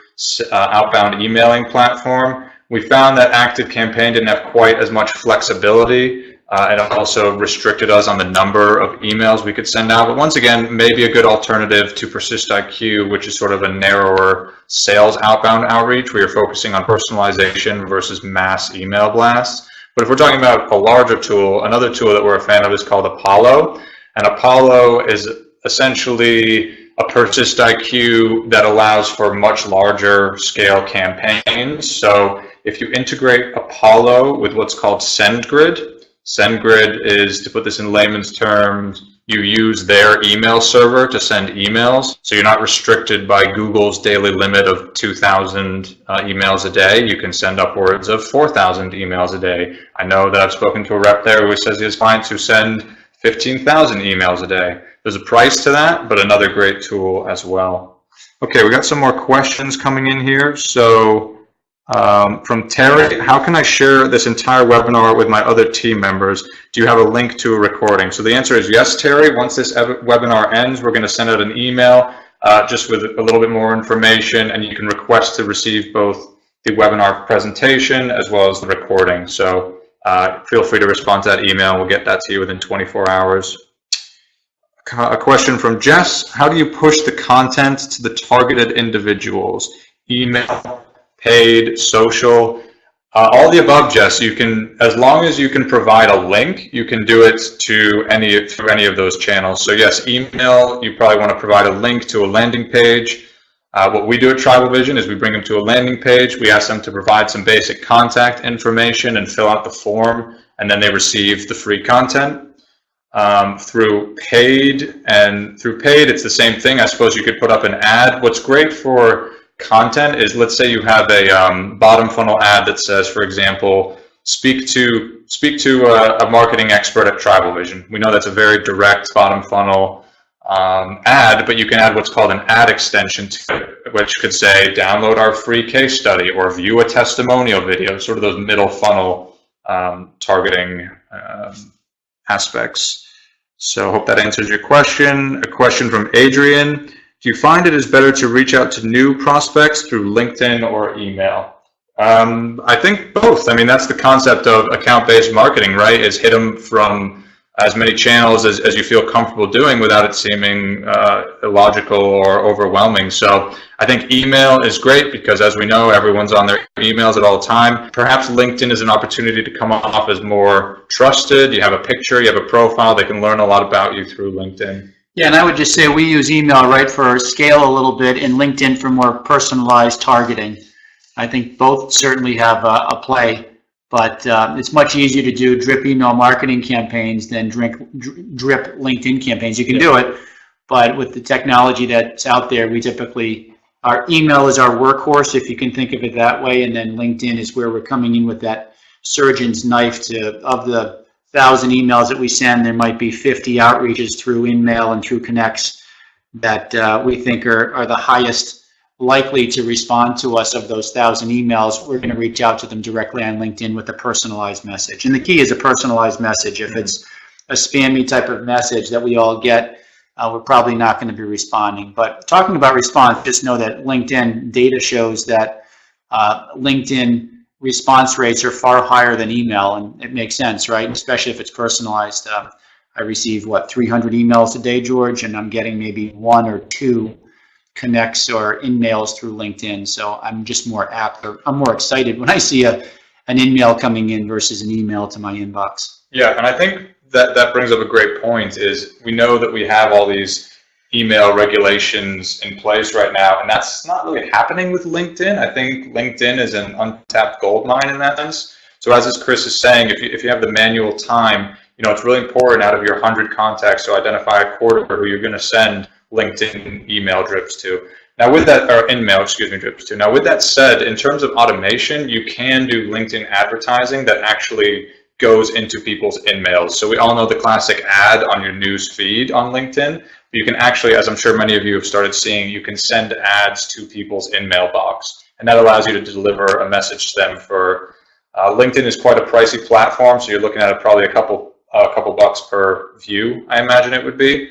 Speaker 2: outbound emailing platform. We found that ActiveCampaign didn't have quite as much flexibility, and it also restricted us on the number of emails we could send out. But once again, maybe a good alternative to PersistIQ, which is sort of a narrower sales outbound outreach, where you're focusing on personalization versus mass email blasts. But if we're talking about a larger tool, another tool that we're a fan of is called Apollo. And Apollo is essentially a PersistIQ that allows for much larger scale campaigns. So if you integrate Apollo with what's called SendGrid, SendGrid is, to put this in layman's terms, you use their email server to send emails. So you're not restricted by Google's daily limit of 2,000 emails a day. You can send upwards of 4,000 emails a day. I know that I've spoken to a rep there who says he has clients who send 15,000 emails a day. There's a price to that, but another great tool as well. Okay, we got some more questions coming in here. So from Terry, how can I share this entire webinar with my other team members? Do you have a link to a recording? So the answer is yes, Terry. Once this webinar ends, we're going to send out an email just with a little bit more information, and you can request to receive both the webinar presentation as well as the recording. So feel free to respond to that email. We'll get that to you within 24 hours. A question from Jess. How do you push the content to the targeted individuals? Email, paid, social, all the above, Jess. You can, as long as you can provide a link, you can do it through any of those channels. So yes, email, you probably want to provide a link to a landing page. What we do at TribalVision is we bring them to a landing page. We ask them to provide some basic contact information and fill out the form, and then they receive the free content. Through paid, it's the same thing. I suppose you could put up an ad. What's great for content is, let's say you have a bottom funnel ad that says, for example, speak to a marketing expert at TribalVision. We know that's a very direct bottom funnel ad, but you can add what's called an ad extension to it, which could say download our free case study or view a testimonial video, sort of those middle funnel targeting aspects. So I hope that answers your question. A question from Adrian. Do you find it is better to reach out to new prospects through LinkedIn or email? I think both. I mean, that's the concept of account-based marketing, right? Is hit them from as many channels as you feel comfortable doing without it seeming illogical or overwhelming. So I think email is great because, as we know, everyone's on their emails at all time. Perhaps LinkedIn is an opportunity to come off as more trusted. You have a picture, you have a profile, they can learn a lot about you through LinkedIn.
Speaker 1: Yeah, and I would just say we use email, right, for scale a little bit, and LinkedIn for more personalized targeting. I think both certainly have a play, but it's much easier to do drip email marketing campaigns than drip LinkedIn campaigns. You can do it, but with the technology that's out there, we typically, our email is our workhorse, if you can think of it that way, and then LinkedIn is where we're coming in with that surgeon's knife to, of the 1,000 emails that we send, there might be 50 outreaches through InMail and through Connects that we think are the highest likely to respond to us. Of those 1,000 emails, we're going to reach out to them directly on LinkedIn with a personalized message. And the key is a personalized message. If it's a spammy type of message that we all get, we're probably not going to be responding. But talking about response, just know that LinkedIn data shows that LinkedIn response rates are far higher than email, and it makes sense, right? Especially if it's personalized. I receive, 300 emails a day, George, and I'm getting maybe 1 or 2 connects or in-mails through LinkedIn. So I'm just more apt, or I'm more excited when I see an in-mail coming in versus an email to my inbox.
Speaker 2: Yeah, and I think that brings up a great point. Is we know that we have all these email regulations in place right now, and that's not really happening with LinkedIn. I think LinkedIn is an untapped gold mine in that sense. So as Chris is saying, if you have the manual time, it's really important out of your 100 contacts to identify a quarter who you're going to send LinkedIn email drips to. Now with that, or in-mail, drips to. Now with that said, in terms of automation, you can do LinkedIn advertising that actually goes into people's in-mails. So we all know the classic ad on your news feed on LinkedIn. You can actually, as I'm sure many of you have started seeing, you can send ads to people's in-mail box, and that allows you to deliver a message to them. For LinkedIn is quite a pricey platform, so you're looking at probably a couple bucks per view, I imagine it would be.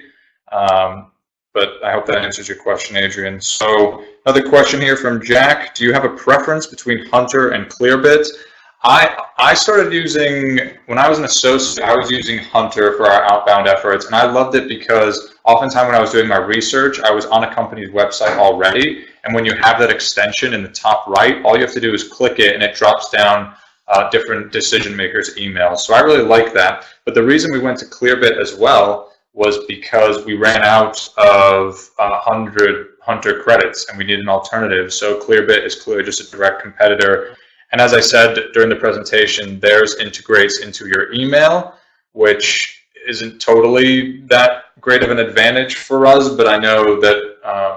Speaker 2: But I hope that answers your question, Adrian. So another question here from Jack. Do you have a preference between Hunter and Clearbit? I started using, when I was an associate, I was using Hunter for our outbound efforts, and I loved it because oftentimes when I was doing my research, I was on a company's website already, and when you have that extension in the top right, all you have to do is click it, and it drops down different decision makers' emails. So I really like that. But the reason we went to Clearbit as well was because we ran out of 100 Hunter credits, and we needed an alternative. So Clearbit is clearly just a direct competitor. And as I said during the presentation, theirs integrates into your email, which isn't totally that great of an advantage for us, but I know that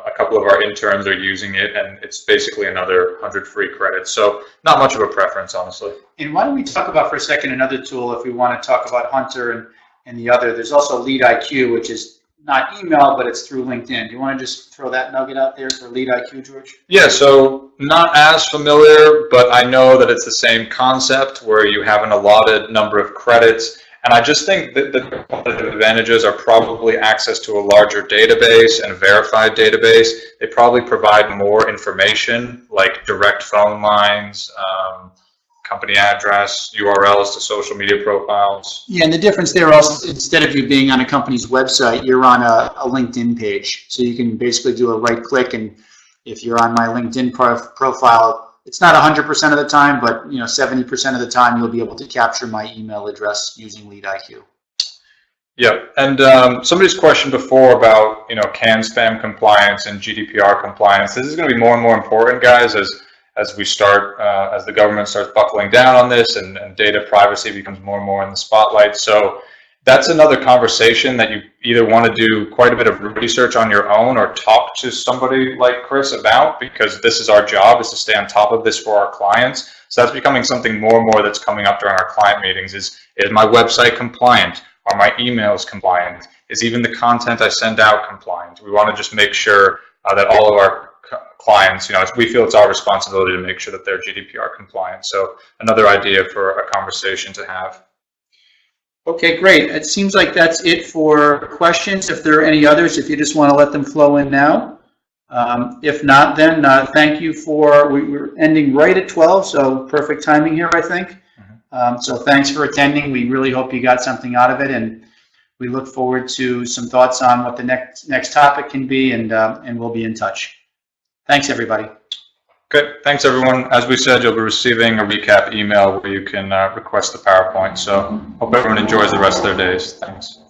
Speaker 2: a couple of our interns are using it, and it's basically another 100 free credits. So not much of a preference, honestly.
Speaker 1: And why don't we talk about for a second another tool if we want to talk about Hunter and the other. There's also Lead IQ, which is not email, but it's through LinkedIn. Do you want to just throw that nugget out there for Lead IQ, George?
Speaker 2: Yeah, so not as familiar, but I know that it's the same concept where you have an allotted number of credits. And I just think that the competitive advantages are probably access to a larger database and a verified database. They probably provide more information like direct phone lines, company address, URLs to social media profiles.
Speaker 1: Yeah, and the difference there also, instead of you being on a company's website, you're on a LinkedIn page. So you can basically do a right click, and if you're on my LinkedIn profile, it's not 100% of the time, but 70% of the time you'll be able to capture my email address using Lead IQ.
Speaker 2: Yep, and somebody's questioned before about CAN spam compliance and GDPR compliance. This is going to be more and more important, guys, as we start, as the government starts buckling down on this, and data privacy becomes more and more in the spotlight. So that's another conversation that you either want to do quite a bit of research on your own or talk to somebody like Chris about, because this is our job, is to stay on top of this for our clients. So that's becoming something more and more that's coming up during our client meetings. Is my website compliant? Are my emails compliant? Is even the content I send out compliant? We want to just make sure that all of our clients, we feel it's our responsibility to make sure that they're GDPR compliant. So another idea for a conversation to have.
Speaker 1: Okay, great. It seems like that's it for questions. If there are any others, if you just want to let them flow in now. If not, then thank you we're ending right at 12, so perfect timing here, I think. So thanks for attending. We really hope you got something out of it, and we look forward to some thoughts on what the next topic can be, and we'll be in touch. Thanks, everybody.
Speaker 2: Good. Thanks, everyone. As we said, you'll be receiving a recap email where you can request the PowerPoint. So hope everyone enjoys the rest of their days. Thanks.